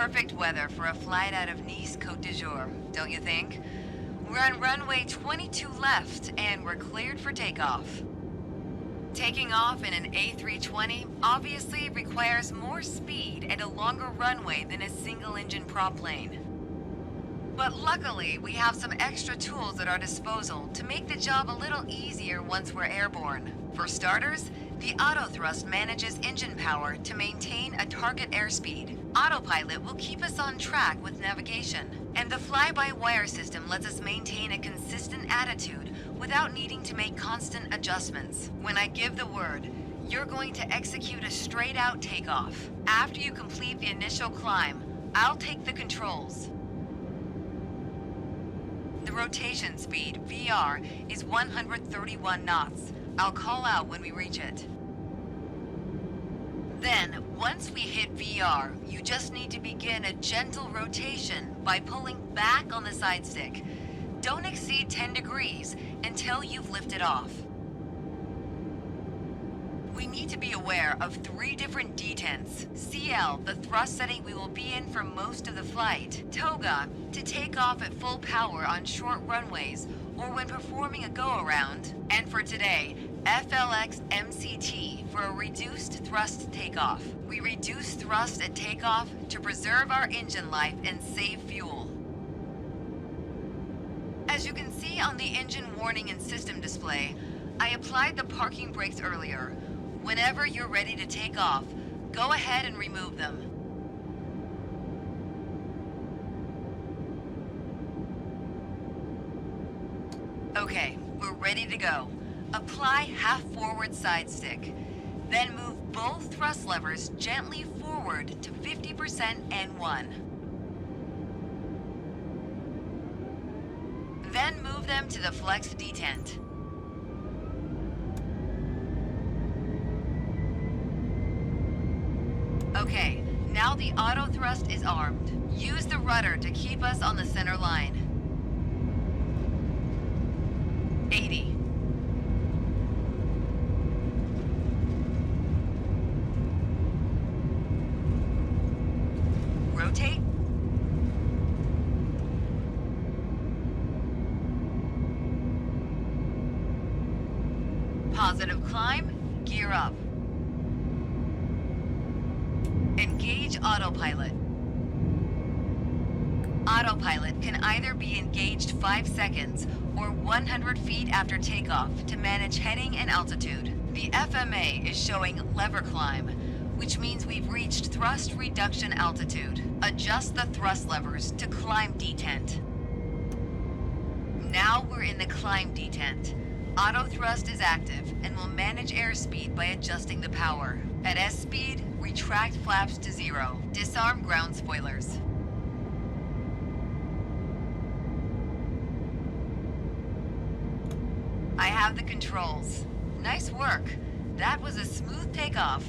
Perfect weather for a flight out of Nice, Côte d'Azur, don't you think? We're on runway 22 left, and we're cleared for takeoff. Taking off in an A320 obviously requires more speed and a longer runway than a single-engine prop plane. But luckily, we have some extra tools at our disposal to make the job a little easier once we're airborne. For starters, the autothrust manages engine power to maintain a target airspeed. Autopilot will keep us on track with navigation. And the fly-by-wire system lets us maintain a consistent attitude without needing to make constant adjustments. When I give the word, you're going to execute a straight-out takeoff. After you complete the initial climb, I'll take the controls. The rotation speed, VR, is 131 knots. I'll call out when we reach it. Then, once we hit VR, you just need to begin a gentle rotation by pulling back on the side stick. Don't exceed 10 degrees until you've lifted off. We need to be aware of 3 different detents. CL, the thrust setting we will be in for most of the flight. TOGA, to take off at full power on short runways or when performing a go-around. And for today, FLX MCT for a reduced thrust takeoff. We reduce thrust at takeoff to preserve our engine life and save fuel. As you can see on the engine warning and system display, I applied the parking brakes earlier. Whenever you're ready to take off, go ahead and remove them. Okay, we're ready to go. Apply half forward side stick. Then move both thrust levers gently forward to 50% N1. Then move them to the flex detent. Okay, now the auto thrust is armed. Use the rudder to keep us on the center line. 80. Rotate. Positive climb, gear up. Engage autopilot. Autopilot can either be engaged 5 seconds or 100 feet after takeoff to manage heading and altitude. The FMA is showing lever climb, which means we've reached thrust reduction altitude. Adjust the thrust levers to climb detent. Now we're in the climb detent. Auto thrust is active and will manage airspeed by adjusting the power. At S speed, retract flaps to 0. Disarm ground spoilers. I have the controls. Nice work. That was a smooth takeoff.